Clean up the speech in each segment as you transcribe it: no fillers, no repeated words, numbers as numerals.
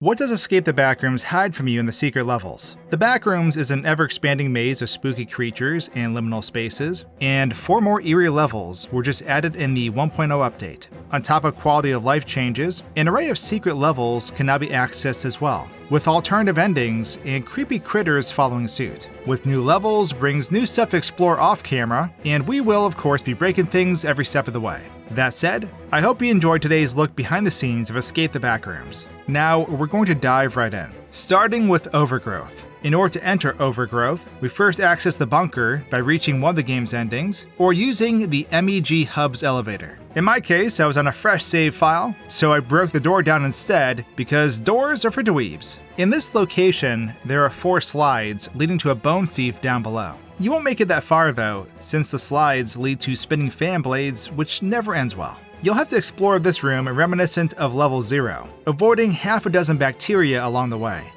What does Escape the Backrooms hide from you in the secret levels? The Backrooms is an ever-expanding maze of spooky creatures and liminal spaces, and 4 more eerie levels were just added in the 1.0 update. On top of quality of life changes, an array of secret levels can now be accessed as well, with alternative endings and creepy critters following suit. With new levels brings new stuff to explore off-camera, and we will of course be breaking things every step of the way. That said, I hope you enjoyed today's look behind the scenes of Escape the Backrooms. Now, we're going to dive right in, starting with Overgrowth. In order to enter Overgrowth, we first access the bunker by reaching one of the game's endings, or using the MEG Hub's elevator. In my case, I was on a fresh save file, so I broke the door down instead, because doors are for dweebs. In this location, there are 4 slides leading to a bone thief down below. You won't make it that far though, since the slides lead to spinning fan blades, which never ends well. You'll have to explore this room reminiscent of level 0, avoiding half a dozen bacteria along the way.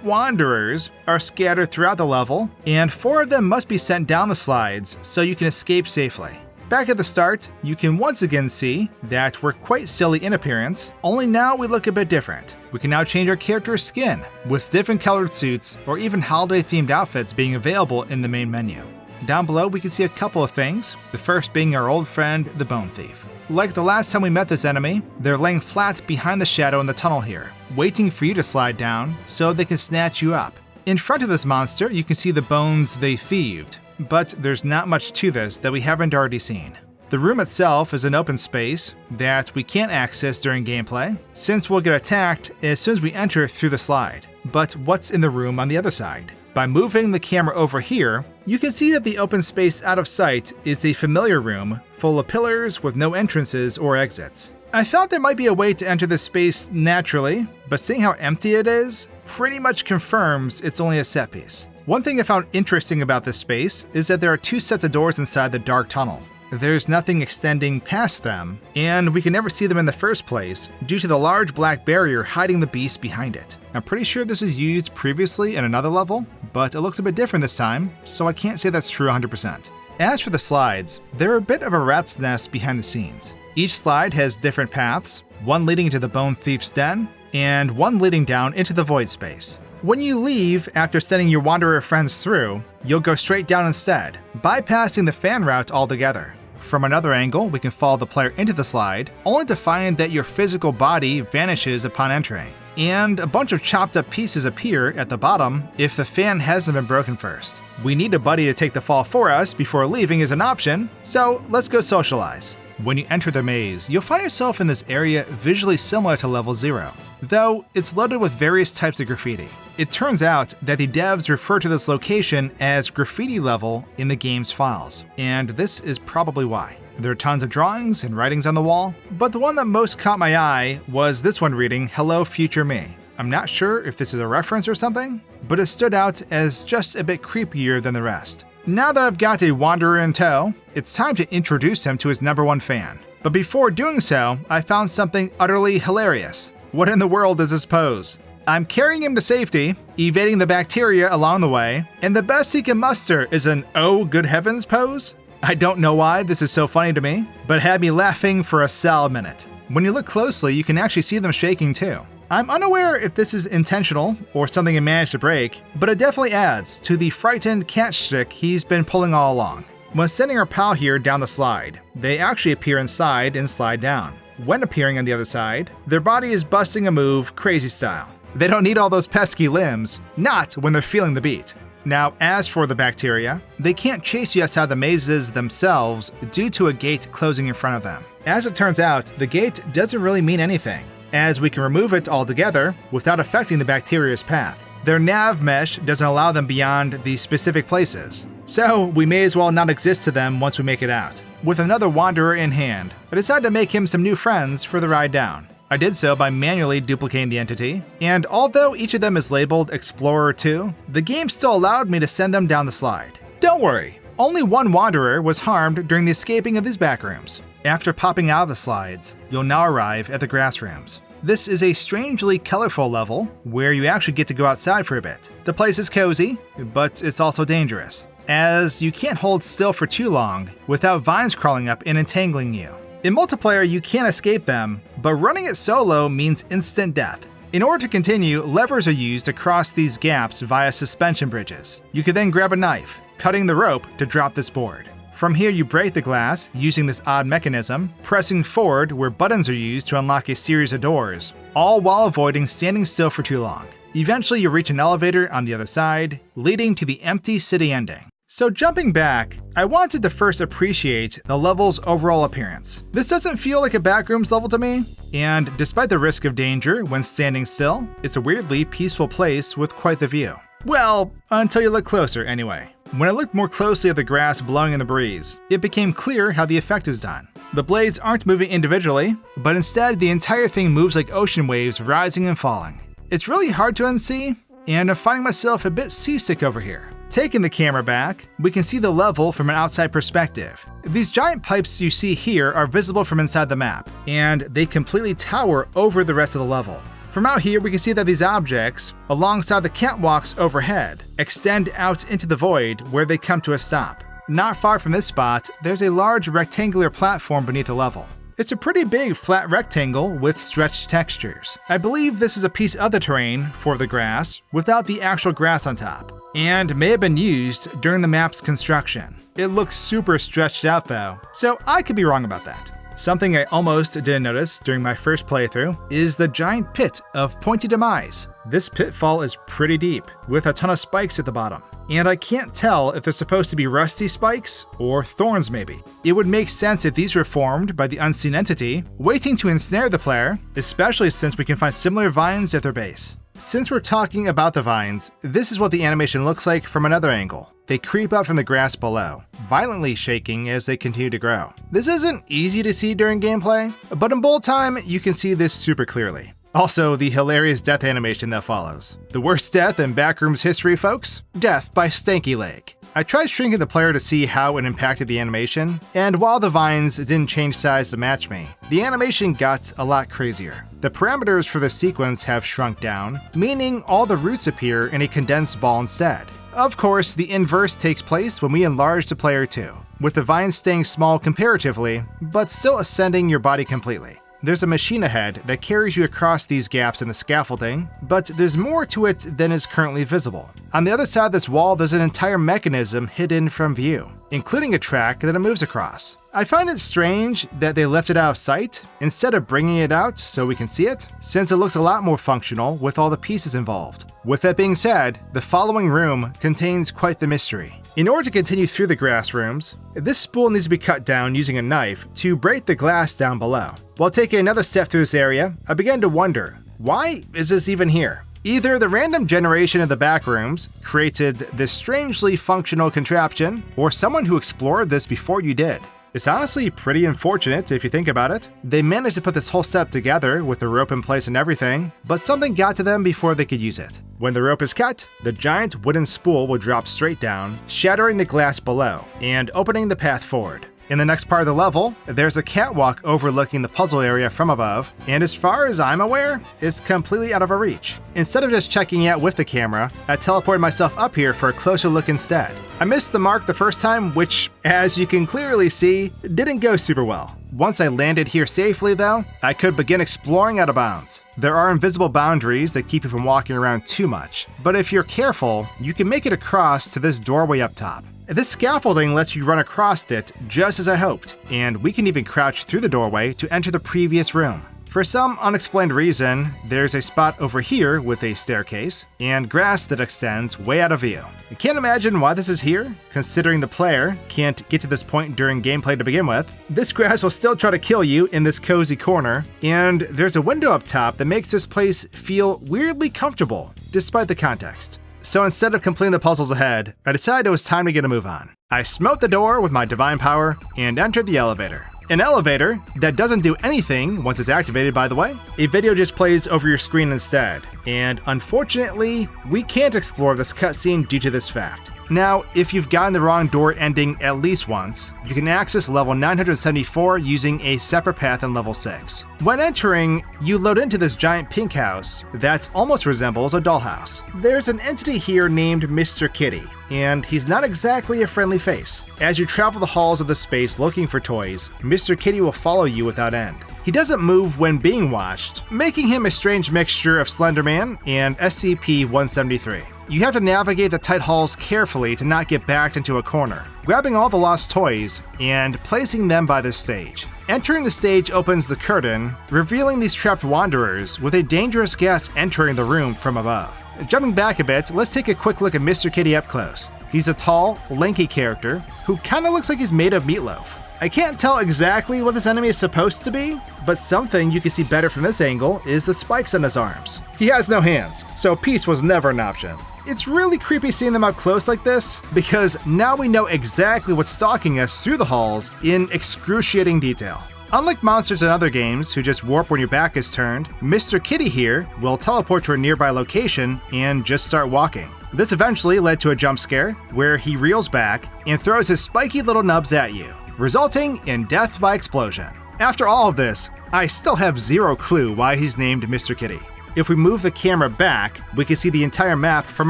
Wanderers, are scattered throughout the level, and 4 of them must be sent down the slides so you can escape safely. Back at the start, you can once again see that we're quite silly in appearance, only now we look a bit different. We can now change our character's skin, with different colored suits or even holiday-themed outfits being available in the main menu. Down below we can see a couple of things, the first being our old friend, the Bone Thief. Like the last time we met this enemy, they're laying flat behind the shadow in the tunnel here, waiting for you to slide down so they can snatch you up. In front of this monster, you can see the bones they thieved, but there's not much to this that we haven't already seen. The room itself is an open space that we can't access during gameplay, since we'll get attacked as soon as we enter through the slide. But what's in the room on the other side? By moving the camera over here, you can see that the open space out of sight is a familiar room full of pillars with no entrances or exits. I thought there might be a way to enter this space naturally, but seeing how empty it is pretty much confirms it's only a set piece. One thing I found interesting about this space is that there are 2 sets of doors inside the dark tunnel. There's nothing extending past them, and we can never see them in the first place due to the large black barrier hiding the beast behind it. I'm pretty sure this was used previously in another level, but it looks a bit different this time, so I can't say that's true 100%. As for the slides, they're a bit of a rat's nest behind the scenes. Each slide has different paths, one leading to the Bone Thief's den, and one leading down into the void space. When you leave after sending your wanderer friends through, you'll go straight down instead, bypassing the fan route altogether. From another angle, we can follow the player into the slide, only to find that your physical body vanishes upon entering, and a bunch of chopped up pieces appear at the bottom if the fan hasn't been broken first. We need a buddy to take the fall for us before leaving is an option, so let's go socialize. When you enter the maze, you'll find yourself in this area visually similar to level 0, though it's loaded with various types of graffiti. It turns out that the devs refer to this location as Graffiti Level in the game's files, and this is probably why. There are tons of drawings and writings on the wall, but the one that most caught my eye was this one reading, "Hello Future Me." I'm not sure if this is a reference or something, but it stood out as just a bit creepier than the rest. Now that I've got a wanderer in tow, it's time to introduce him to his #1 fan. But before doing so, I found something utterly hilarious. What in the world is this pose? I'm carrying him to safety, evading the bacteria along the way, and the best he can muster is an "oh good heavens" pose? I don't know why this is so funny to me, but it had me laughing for a solid minute. When you look closely, you can actually see them shaking too. I'm unaware if this is intentional or something he managed to break, but it definitely adds to the frightened cat shtick he's been pulling all along. When sending our pal here down the slide, they actually appear inside and slide down. When appearing on the other side, their body is busting a move crazy style. They don't need all those pesky limbs, not when they're feeling the beat. Now, as for the bacteria, they can't chase you outside the mazes themselves due to a gate closing in front of them. As it turns out, the gate doesn't really mean anything, as we can remove it altogether without affecting the bacteria's path. Their nav mesh doesn't allow them beyond these specific places, so we may as well not exist to them once we make it out. With another wanderer in hand, I decided to make him some new friends for the ride down. I did so by manually duplicating the entity, and although each of them is labeled Explorer 2, the game still allowed me to send them down the slide. Don't worry, only one wanderer was harmed during the escaping of these backrooms. After popping out of the slides, you'll now arrive at the Grassrooms. This is a strangely colorful level where you actually get to go outside for a bit. The place is cozy, but it's also dangerous, as you can't hold still for too long without vines crawling up and entangling you. In multiplayer, you can escape them, but running it solo means instant death. In order to continue, levers are used to cross these gaps via suspension bridges. You can then grab a knife, cutting the rope to drop this board. From here, you break the glass using this odd mechanism, pressing forward where buttons are used to unlock a series of doors, all while avoiding standing still for too long. Eventually, you reach an elevator on the other side, leading to the empty city ending. So jumping back, I wanted to first appreciate the level's overall appearance. This doesn't feel like a Backrooms level to me, and despite the risk of danger when standing still, it's a weirdly peaceful place with quite the view. Well, until you look closer anyway. When I looked more closely at the grass blowing in the breeze, it became clear how the effect is done. The blades aren't moving individually, but instead the entire thing moves like ocean waves rising and falling. It's really hard to unsee, and I'm finding myself a bit seasick over here. Taking the camera back, we can see the level from an outside perspective. These giant pipes you see here are visible from inside the map, and they completely tower over the rest of the level. From out here, we can see that these objects, alongside the catwalks overhead, extend out into the void where they come to a stop. Not far from this spot, there's a large rectangular platform beneath the level. It's a pretty big flat rectangle with stretched textures. I believe this is a piece of the terrain for the grass without the actual grass on top, and may have been used during the map's construction. It looks super stretched out though, so I could be wrong about that. Something I almost didn't notice during my first playthrough is the giant pit of pointy demise. This pitfall is pretty deep, with a ton of spikes at the bottom, and I can't tell if they're supposed to be rusty spikes or thorns maybe. It would make sense if these were formed by the unseen entity waiting to ensnare the player, especially since we can find similar vines at their base. Since we're talking about the vines, this is what the animation looks like from another angle. They creep up from the grass below, violently shaking as they continue to grow. This isn't easy to see during gameplay, but in bold time, you can see this super clearly. Also, the hilarious death animation that follows. The worst death in Backrooms history, folks? Death by Stanky Leg. I tried shrinking the player to see how it impacted the animation, and while the vines didn't change size to match me, the animation got a lot crazier. The parameters for the sequence have shrunk down, meaning all the roots appear in a condensed ball instead. Of course, the inverse takes place when we enlarge the player too, with the vines staying small comparatively, but still ascending your body completely. There's a machine ahead that carries you across these gaps in the scaffolding, but there's more to it than is currently visible. On the other side of this wall, there's an entire mechanism hidden from view, including a track that it moves across. I find it strange that they left it out of sight instead of bringing it out so we can see it, since it looks a lot more functional with all the pieces involved. With that being said, the following room contains quite the mystery. In order to continue through the Grassrooms, this spool needs to be cut down using a knife to break the glass down below. While taking another step through this area, I began to wonder, why is this even here? Either the random generation of the Backrooms created this strangely functional contraption, or someone who explored this before you did. It's honestly pretty unfortunate if you think about it. They managed to put this whole setup together with the rope in place and everything, but something got to them before they could use it. When the rope is cut, the giant wooden spool will drop straight down, shattering the glass below and opening the path forward. In the next part of the level, there's a catwalk overlooking the puzzle area from above, and as far as I'm aware, it's completely out of our reach. Instead of just checking out with the camera, I teleported myself up here for a closer look instead. I missed the mark the first time, which, as you can clearly see, didn't go super well. Once I landed here safely though, I could begin exploring out of bounds. There are invisible boundaries that keep you from walking around too much, but if you're careful, you can make it across to this doorway up top. This scaffolding lets you run across it just as I hoped, and we can even crouch through the doorway to enter the previous room. For some unexplained reason, there's a spot over here with a staircase and grass that extends way out of view. I can't imagine why this is here, considering the player can't get to this point during gameplay to begin with. This grass will still try to kill you in this cozy corner, and there's a window up top that makes this place feel weirdly comfortable, despite the context. So instead of completing the puzzles ahead, I decided it was time to get a move on. I smote the door with my divine power and entered the elevator. An elevator that doesn't do anything once it's activated, by the way. A video just plays over your screen instead, and unfortunately, we can't explore this cutscene due to this fact. Now, if you've gotten the wrong door ending at least once, you can access level 974 using a separate path in level 6. When entering, you load into this giant pink house that almost resembles a dollhouse. There's an entity here named Mr. Kitty, and he's not exactly a friendly face. As you travel the halls of the space looking for toys, Mr. Kitty will follow you without end. He doesn't move when being watched, making him a strange mixture of Slenderman and SCP-173. You have to navigate the tight halls carefully to not get backed into a corner, grabbing all the lost toys and placing them by the stage. Entering the stage opens the curtain, revealing these trapped wanderers with a dangerous guest entering the room from above. Jumping back a bit, let's take a quick look at Mr. Kitty up close. He's a tall, lanky character who kinda looks like he's made of meatloaf. I can't tell exactly what this enemy is supposed to be, but something you can see better from this angle is the spikes on his arms. He has no hands, so peace was never an option. It's really creepy seeing them up close like this, because now we know exactly what's stalking us through the halls in excruciating detail. Unlike monsters in other games who just warp when your back is turned, Mr. Kitty here will teleport to a nearby location and just start walking. This eventually led to a jump scare, where he reels back and throws his spiky little nubs at you, resulting in death by explosion. After all of this, I still have zero clue why he's named Mr. Kitty. If we move the camera back, we can see the entire map from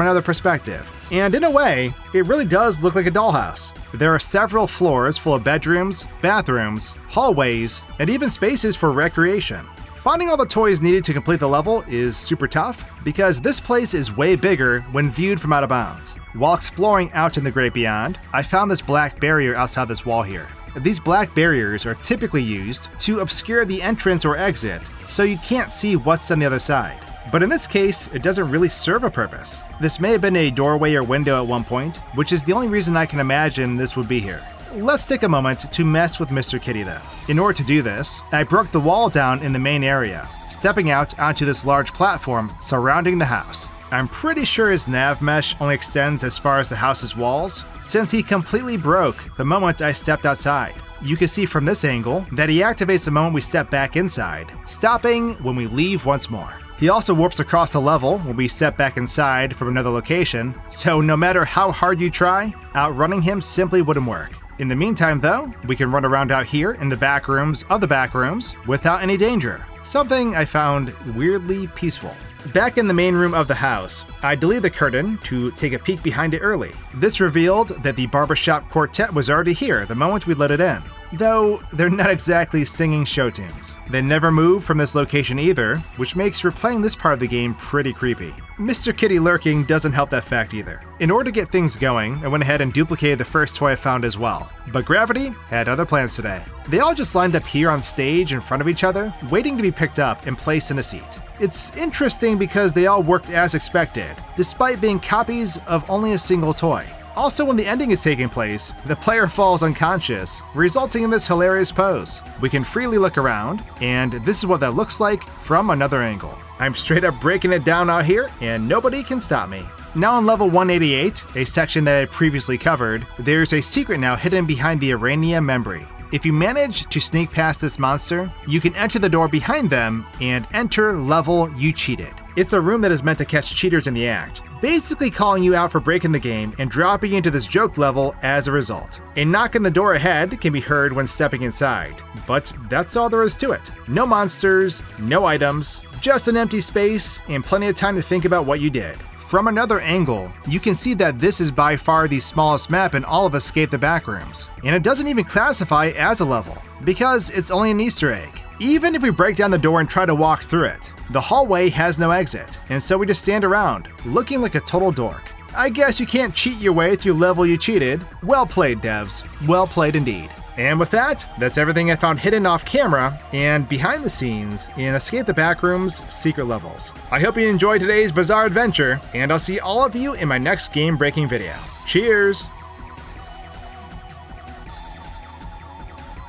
another perspective. And in a way, it really does look like a dollhouse. There are several floors full of bedrooms, bathrooms, hallways, and even spaces for recreation. Finding all the toys needed to complete the level is super tough, because this place is way bigger when viewed from out of bounds. While exploring out in the great beyond, I found this black barrier outside this wall here. These black barriers are typically used to obscure the entrance or exit, so you can't see what's on the other side. But in this case, it doesn't really serve a purpose. This may have been a doorway or window at one point, which is the only reason I can imagine this would be here. Let's take a moment to mess with Mr. Kitty though. In order to do this, I broke the wall down in the main area, stepping out onto this large platform surrounding the house. I'm pretty sure his nav mesh only extends as far as the house's walls, since he completely broke the moment I stepped outside. You can see from this angle that he activates the moment we step back inside, stopping when we leave once more. He also warps across the level when we step back inside from another location, so no matter how hard you try, outrunning him simply wouldn't work. In the meantime though, we can run around out here in the back rooms of the back rooms without any danger, something I found weirdly peaceful. Back in the main room of the house, I deleted the curtain to take a peek behind it early. This revealed that the barbershop quartet was already here the moment we let it in, though they're not exactly singing show tunes. They never move from this location either, which makes replaying this part of the game pretty creepy. Mr. Kitty lurking doesn't help that fact either. In order to get things going, I went ahead and duplicated the first toy I found as well, but Gravity had other plans today. They all just lined up here on stage in front of each other, waiting to be picked up and placed in a seat. It's interesting because they all worked as expected, despite being copies of only a single toy. Also, when the ending is taking place, the player falls unconscious, resulting in this hilarious pose. We can freely look around, and this is what that looks like from another angle. I'm straight up breaking it down out here, and nobody can stop me. Now on level 188, a section that I previously covered, there's a secret now hidden behind the Ellinian memory. If you manage to sneak past this monster, you can enter the door behind them and enter level You Cheated. It's a room that is meant to catch cheaters in the act, basically calling you out for breaking the game and dropping you into this joke level as a result. A knock on the door ahead can be heard when stepping inside, but that's all there is to it. No monsters, no items, just an empty space and plenty of time to think about what you did. From another angle, you can see that this is by far the smallest map in all of Escape the Backrooms, and it doesn't even classify as a level, because it's only an Easter egg. Even if we break down the door and try to walk through it, the hallway has no exit, and so we just stand around, looking like a total dork. I guess you can't cheat your way through level You Cheated. Well played, devs. Well played indeed. And with that, that's everything I found hidden off camera and behind the scenes in Escape the Backrooms secret levels. I hope you enjoyed today's bizarre adventure, and I'll see all of you in my next game-breaking video. Cheers!